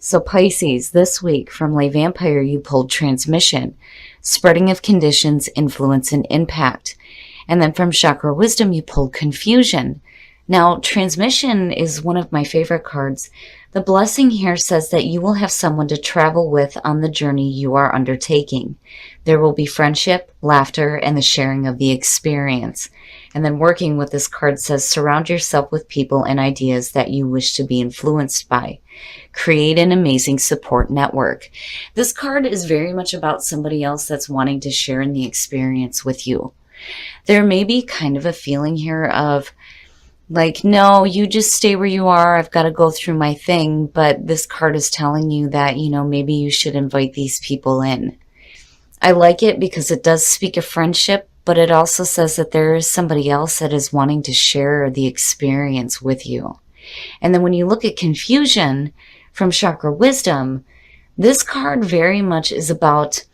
So Pisces, this week from Lay Vampire, you pulled transmission, spreading of conditions, influence, and impact. And then from Chakra Wisdom, you pulled confusion. Now, transmission is one of my favorite cards. The blessing here says that you will have someone to travel with on the journey you are undertaking. There will be friendship, laughter, and the sharing of the experience. And then working with this card says, surround yourself with people and ideas that you wish to be influenced by. Create an amazing support network. This card is very much about somebody else that's wanting to share in the experience with you. There may be kind of a feeling here of, like, no, you just stay where you are. I've got to go through my thing. But this card is telling you that, maybe you should invite these people in. I like it because it does speak of friendship, but it also says that there is somebody else that is wanting to share the experience with you. And then when you look at confusion from Chakra Wisdom, this card very much is about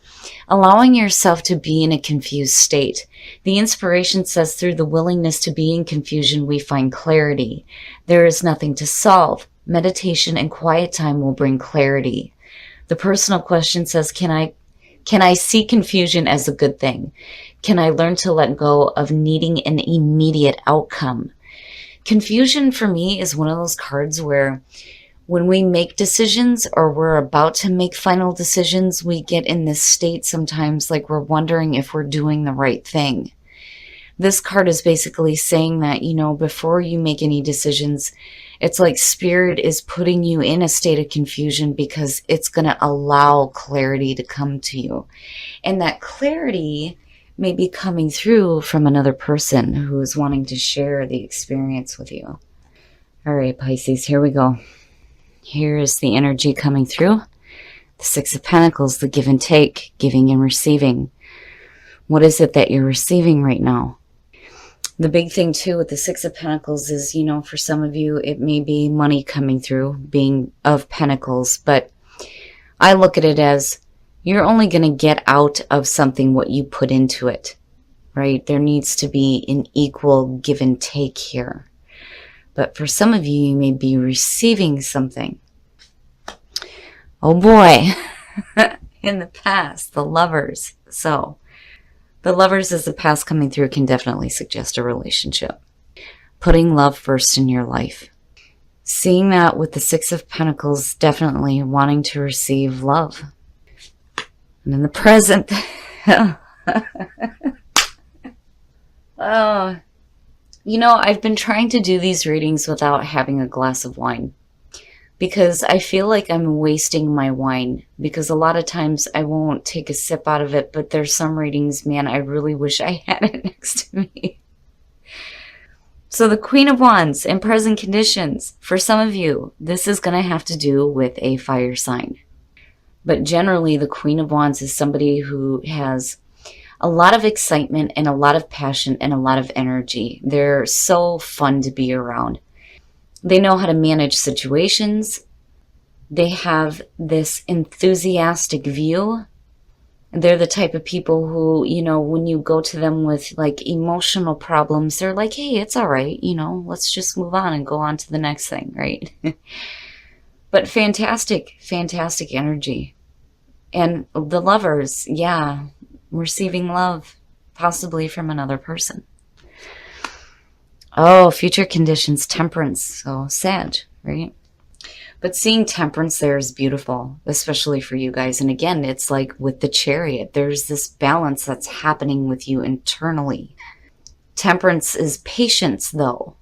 allowing yourself to be in a confused state. The inspiration says, through the willingness to be in confusion, we find clarity. There is nothing to solve. Meditation and quiet time will bring clarity. The personal question says, can I see confusion as a good thing? Can I learn to let go of needing an immediate outcome? Confusion for me is one of those cards where when we make decisions or we're about to make final decisions, we get in this state sometimes like we're wondering if we're doing the right thing. This card is basically saying that, before you make any decisions, it's like Spirit is putting you in a state of confusion because it's going to allow clarity to come to you. And that clarity may be coming through from another person who is wanting to share the experience with you. All right, Pisces, here we go. Here is the energy coming through. The Six of Pentacles, the give and take, giving and receiving. What is it that you're receiving right now? The big thing too with the Six of Pentacles is, for some of you, it may be money coming through, being of Pentacles, but I look at it as you're only going to get out of something what you put into it, right? There needs to be an equal give and take here. But for some of you, you may be receiving something. Oh boy, in the past, the Lovers. So, the Lovers as the past coming through can definitely suggest a relationship. Putting love first in your life. Seeing that with the Six of Pentacles, definitely wanting to receive love. And in the present, oh, I've been trying to do these readings without having a glass of wine because I feel like I'm wasting my wine, because a lot of times I won't take a sip out of it, but there's some readings, man, I really wish I had it next to me. So the Queen of Wands in present conditions, for some of you, this is going to have to do with a fire sign. But generally, the Queen of Wands is somebody who has a lot of excitement and a lot of passion and a lot of energy. They're so fun to be around. They know how to manage situations. They have this enthusiastic view. They're the type of people who, when you go to them with like emotional problems, they're like, hey, it's all right. Let's just move on and go on to the next thing, right? But fantastic, fantastic energy. And the Lovers, yeah, receiving love, possibly from another person. Oh, future conditions, Temperance, so Sag, right? But seeing Temperance there is beautiful, especially for you guys. And again, it's like with the Chariot, there's this balance that's happening with you internally. Temperance is patience, though,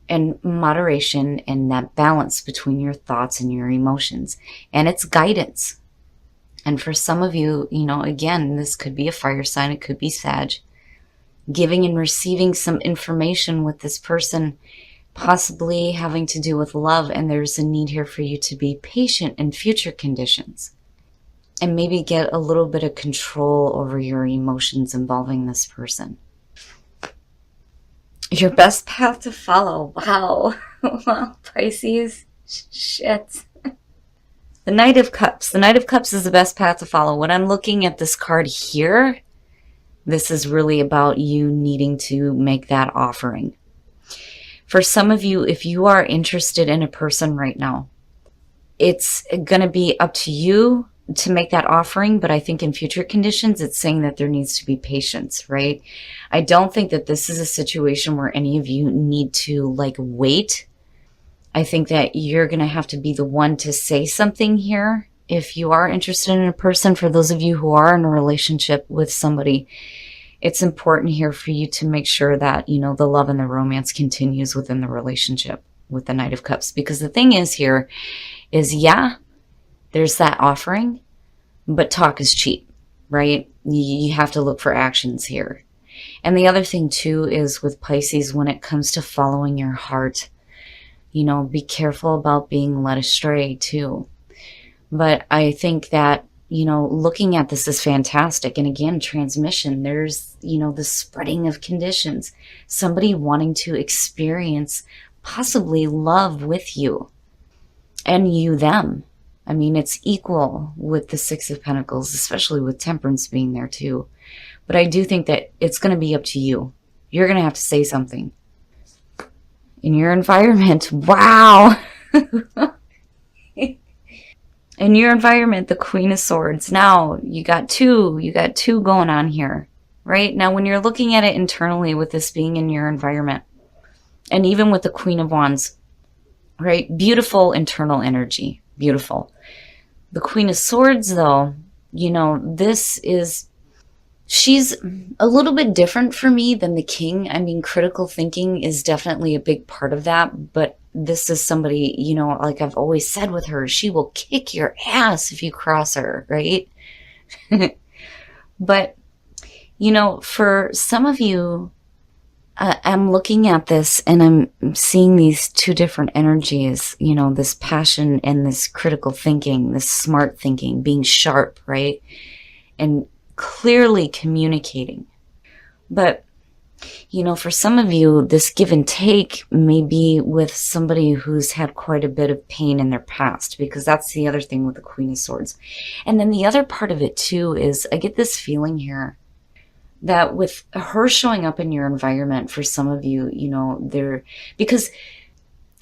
and moderation, and that balance between your thoughts and your emotions. And it's guidance. And for some of you, again, this could be a fire sign. It could be Sag. Giving and receiving some information with this person, possibly having to do with love. And there's a need here for you to be patient in future conditions. And maybe get a little bit of control over your emotions involving this person. Your best path to follow. Wow. Wow, Pisces. Shit. The Knight of Cups. The Knight of Cups is the best path to follow. When I'm looking at this card here, this is really about you needing to make that offering. For some of you, if you are interested in a person right now, it's going to be up to you to make that offering, but I think in future conditions, it's saying that there needs to be patience, right? I don't think that this is a situation where any of you need to like wait. I think that you're going to have to be the one to say something here. If you are interested in a person, for those of you who are in a relationship with somebody, it's important here for you to make sure that, you know, the love and the romance continues within the relationship with the Knight of Cups. Because the thing is here is, yeah, there's that offering, but talk is cheap, right? You have to look for actions here. And the other thing too is with Pisces, when it comes to following your heart, you know, be careful about being led astray too. But I think that, you know, looking at this is fantastic. And again, transmission, there's, you know, the spreading of conditions, somebody wanting to experience possibly love with you and you them. I mean, it's equal with the Six of Pentacles, especially with Temperance being there too. But I do think that it's going to be up to you. You're going to have to say something in your environment. Wow. In your environment, the Queen of Swords. Now you got two going on here, right? Now, when you're looking at it internally with this being in your environment, and even with the Queen of Wands, right? Beautiful internal energy, beautiful. The Queen of Swords, though, you know, she's a little bit different for me than the King. I mean, critical thinking is definitely a big part of that, but this is somebody, you know, like I've always said with her, she will kick your ass if you cross her, right? But, you know, for some of you, I'm looking at this and I'm seeing these two different energies, you know, this passion and this critical thinking, this smart thinking, being sharp, right? And clearly communicating. But, you know, for some of you, this give and take may be with somebody who's had quite a bit of pain in their past, because that's the other thing with the Queen of Swords. And then the other part of it too is I get this feeling here that with her showing up in your environment, for some of you, you know, because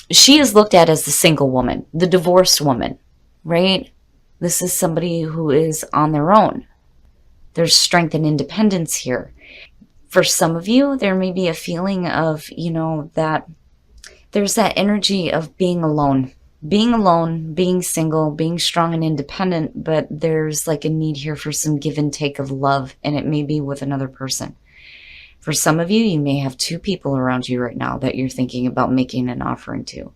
she is looked at as the single woman, the divorced woman, right? This is somebody who is on their own. There's strength and independence here. For some of you, there may be a feeling of, you know, that there's that energy of being alone, being single, being strong and independent, but there's like a need here for some give and take of love, and it may be with another person. For some of you, you may have two people around you right now that you're thinking about making an offering to.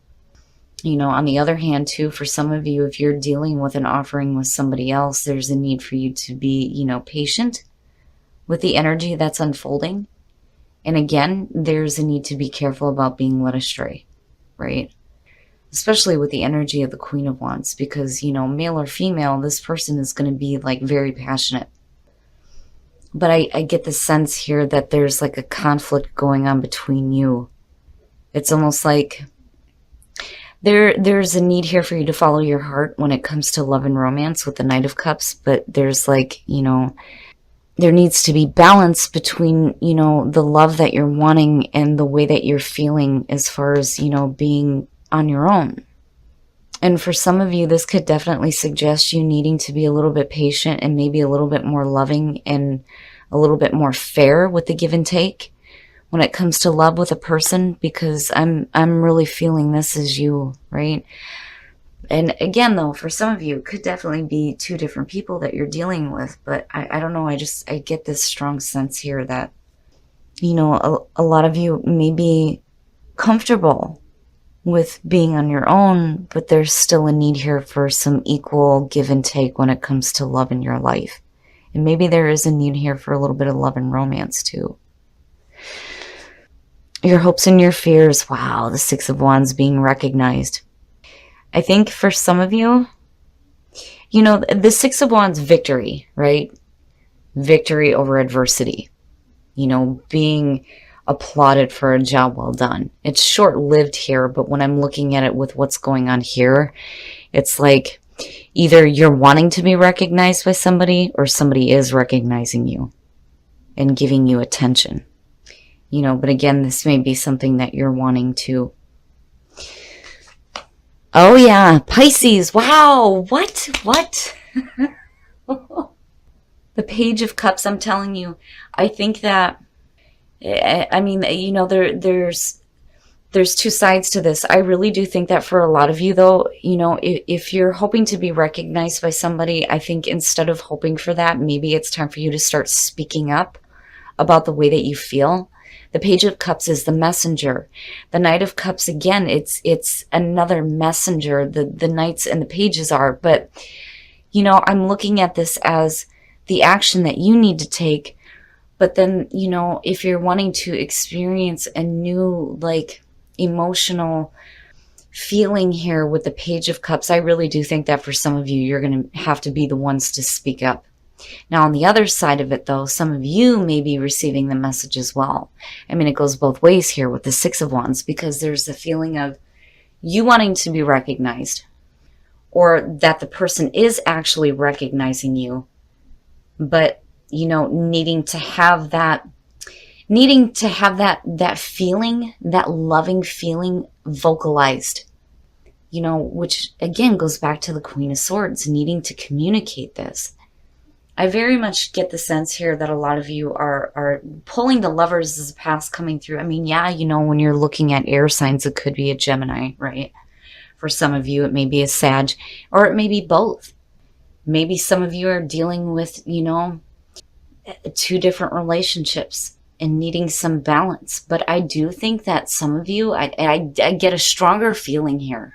You know, on the other hand, too, for some of you, if you're dealing with an offering with somebody else, there's a need for you to be, you know, patient with the energy that's unfolding. And again, there's a need to be careful about being led astray, right? Especially with the energy of the Queen of Wands, because, you know, male or female, this person is going to be like very passionate. But I get the sense here that there's like a conflict going on between you. It's almost like there's a need here for you to follow your heart when it comes to love and romance with the Knight of Cups, but there's like, you know, there needs to be balance between, you know, the love that you're wanting and the way that you're feeling as far as, you know, being on your own. And for some of you, this could definitely suggest you needing to be a little bit patient and maybe a little bit more loving and a little bit more fair with the give and take when it comes to love with a person, because I'm really feeling this as you, right? And again, though, for some of you, it could definitely be two different people that you're dealing with, but I don't know, I get this strong sense here that, you know, a lot of you may be comfortable with being on your own, but there's still a need here for some equal give and take when it comes to love in your life. And maybe there is a need here for a little bit of love and romance too. Your hopes and your fears. Wow, the Six of Wands being recognized. I think for some of you, you know, the Six of Wands, victory, right? Victory over adversity. You know, being applauded for a job well done. It's short-lived here, but when I'm looking at it with what's going on here, it's like either you're wanting to be recognized by somebody or somebody is recognizing you and giving you attention. You know, but again, this may be something that you're wanting to Oh yeah, Pisces. Wow. What? The Page of Cups, I'm telling you, I think that, I mean, you know, there's two sides to this. I really do think that for a lot of you, though, you know, if you're hoping to be recognized by somebody, I think instead of hoping for that, maybe it's time for you to start speaking up about the way that you feel. The Page of Cups is the messenger. The Knight of Cups, again, it's another messenger. The Knights and the Pages are. But, you know, I'm looking at this as the action that you need to take. But then, you know, if you're wanting to experience a new, like, emotional feeling here with the Page of Cups, I really do think that for some of you, you're going to have to be the ones to speak up. Now, on the other side of it, though, some of you may be receiving the message as well. I mean, it goes both ways here with the Six of Wands, because there's the feeling of you wanting to be recognized, or that the person is actually recognizing you, but, you know, needing to have that feeling, that loving feeling vocalized, you know, which again goes back to the Queen of Swords, needing to communicate this. I very much get the sense here that a lot of you are pulling the Lovers as a past coming through. I mean, yeah, you know, when you're looking at air signs, it could be a Gemini, right? For some of you, it may be a Sag, or it may be both. Maybe some of you are dealing with, you know, two different relationships and needing some balance. But I do think that some of you, I get a stronger feeling here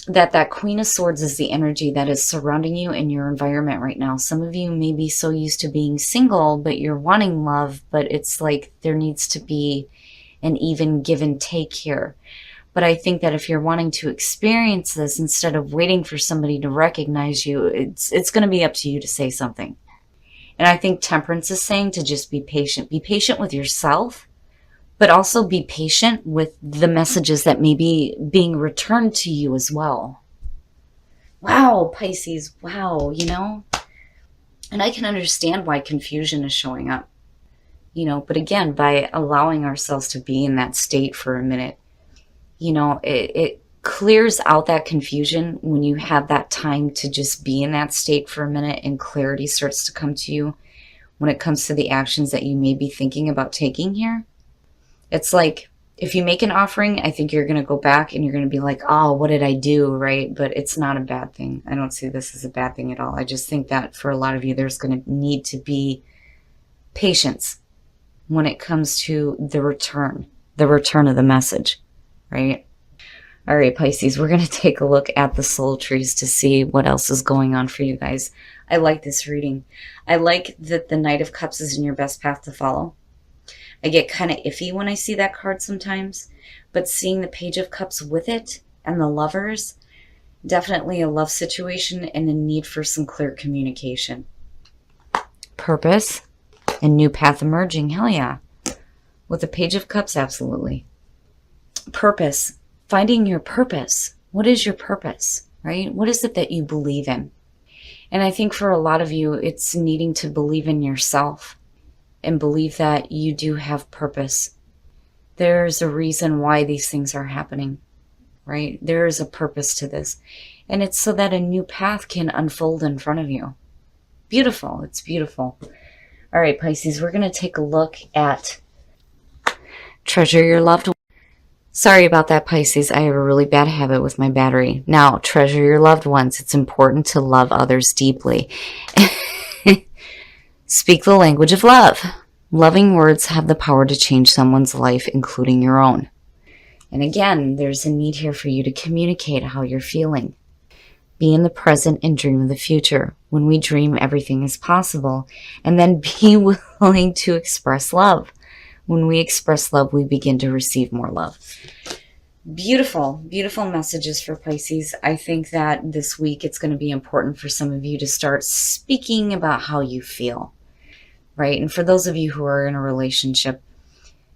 that Queen of Swords is the energy that is surrounding you in your environment right now. Some of you may be so used to being single, but you're wanting love, but it's like there needs to be an even give and take here. But I think that if you're wanting to experience this, instead of waiting for somebody to recognize you, it's going to be up to you to say something. And I think Temperance is saying to just be patient. Be patient with yourself, but also be patient with the messages that may be being returned to you as well. Wow, Pisces, wow, you know? And I can understand why confusion is showing up, you know, but again, by allowing ourselves to be in that state for a minute, you know, it clears out that confusion when you have that time to just be in that state for a minute, and clarity starts to come to you when it comes to the actions that you may be thinking about taking here. It's like, if you make an offering, I think you're going to go back and you're going to be like, oh, what did I do, right? But it's not a bad thing. I don't see this as a bad thing at all. I just think that for a lot of you, there's going to need to be patience when it comes to the return of the message, right? All right, Pisces, we're going to take a look at the soul trees to see what else is going on for you guys. I like this reading. I like that the Knight of Cups is in your best path to follow. I get kind of iffy when I see that card sometimes, but seeing the Page of Cups with it and the Lovers, definitely a love situation and a need for some clear communication. Purpose and new path emerging, hell yeah. With the Page of Cups, absolutely. Purpose, finding your purpose. What is your purpose, right? What is it that you believe in? And I think for a lot of you, it's needing to believe in yourself and believe that you do have purpose. There's a reason why these things are happening, right? There is a purpose to this. And it's so that a new path can unfold in front of you. Beautiful. It's beautiful. All right, Pisces, we're going to take a look at treasure your loved ones. Sorry about that, Pisces. I have a really bad habit with my battery. Now, treasure your loved ones. It's important to love others deeply. Speak the language of love. Loving words have the power to change someone's life, including your own. And again, there's a need here for you to communicate how you're feeling. Be in the present and dream of the future. When we dream, everything is possible. And then be willing to express love. When we express love, we begin to receive more love. Beautiful, beautiful messages for Pisces. I think that this week it's going to be important for some of you to start speaking about how you feel. Right? And for those of you who are in a relationship,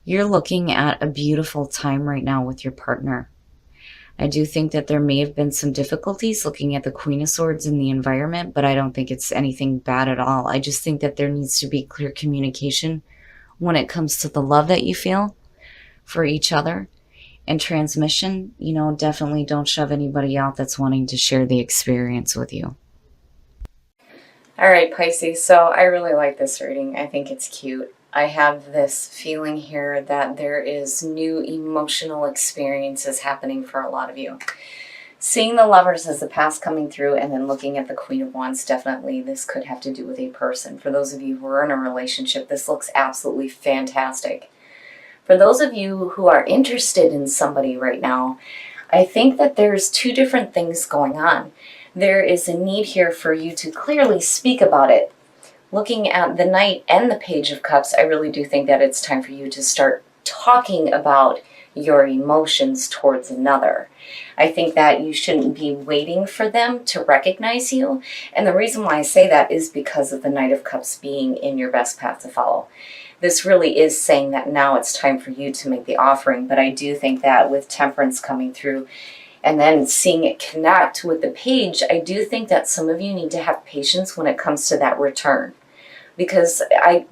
you're looking at a beautiful time right now with your partner. I do think that there may have been some difficulties looking at the Queen of Swords in the environment, but I don't think it's anything bad at all. I just think that there needs to be clear communication when it comes to the love that you feel for each other. And transmission, you know, definitely don't shove anybody out that's wanting to share the experience with you. All right, Pisces, so I really like this reading. I think it's cute. I have this feeling here that there is new emotional experiences happening for a lot of you. Seeing the Lovers as the past coming through and then looking at the Queen of Wands, definitely this could have to do with a person. For those of you who are in a relationship, this looks absolutely fantastic. For those of you who are interested in somebody right now, I think that there's two different things going on. There is a need here for you to clearly speak about it. Looking at the Knight and the Page of Cups, I really do think that it's time for you to start talking about your emotions towards another. I think that you shouldn't be waiting for them to recognize you. And the reason why I say that is because of the Knight of Cups being in your best path to follow. This really is saying that now it's time for you to make the offering. But I do think that with Temperance coming through and then seeing it connect with the Page, I do think that some of you need to have patience when it comes to that return. Because I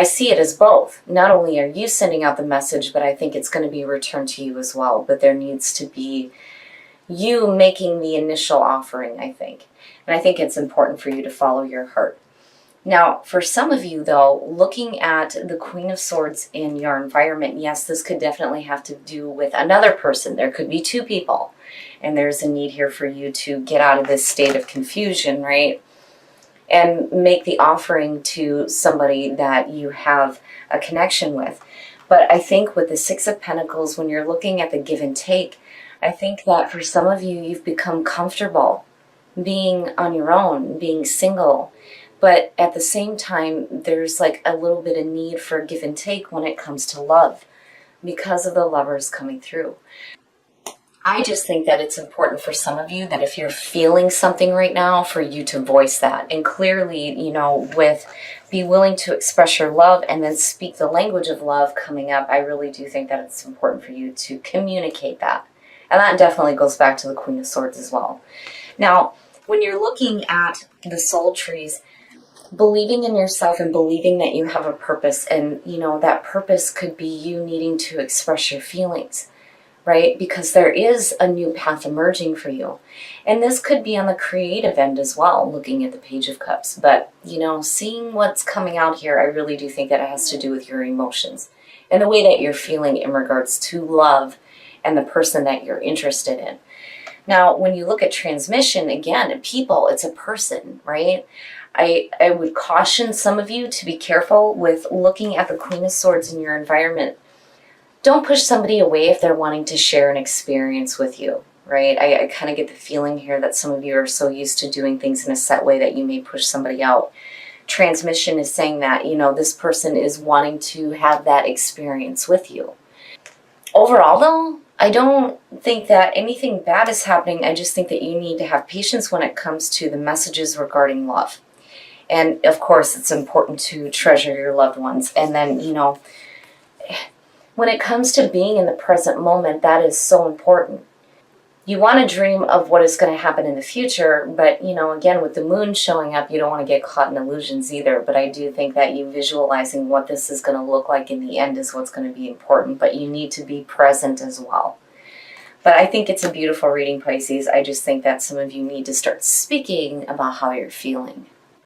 see it as both. Not only are you sending out the message, but I think it's going to be returned to you as well. But there needs to be you making the initial offering, I think. And I think it's important for you to follow your heart. Now, for some of you, though, looking at the Queen of Swords in your environment, yes, this could definitely have to do with another person. There could be two people. And there's a need here for you to get out of this state of confusion, right? And make the offering to somebody that you have a connection with. But I think with the Six of Pentacles, when you're looking at the give and take, I think that for some of you, you've become comfortable being on your own, being single. But at the same time, there's like a little bit of need for give and take when it comes to love because of the Lovers coming through. I just think that it's important for some of you that if you're feeling something right now, for you to voice that. And clearly, you know, be willing to express your love and then speak the language of love coming up. I really do think that it's important for you to communicate that. And that definitely goes back to the Queen of Swords as well. Now, when you're looking at the soul trees, believing in yourself and believing that you have a purpose, and, you know, that purpose could be you needing to express your feelings. Right? Because there is a new path emerging for you. And this could be on the creative end as well, looking at the Page of Cups. But, you know, seeing what's coming out here, I really do think that it has to do with your emotions and the way that you're feeling in regards to love and the person that you're interested in. Now, when you look at transmission, again, people, it's a person, right? I would caution some of you to be careful with looking at the Queen of Swords in your environment. Don't push somebody away if they're wanting to share an experience with you, right? I kind of get the feeling here that some of you are so used to doing things in a set way that you may push somebody out. Transmission is saying that, you know, this person is wanting to have that experience with you. Overall, though, I don't think that anything bad is happening. I just think that you need to have patience when it comes to the messages regarding love. And, of course, it's important to treasure your loved ones. And then, you know, when it comes to being in the present moment, that is so important. You want to dream of what is going to happen in the future, but, you know, again, with the moon showing up, you don't want to get caught in illusions either. But I do think that you visualizing what this is going to look like in the end is what's going to be important, but you need to be present as well. But I think it's a beautiful reading, Pisces. I just think that some of you need to start speaking about how you're feeling.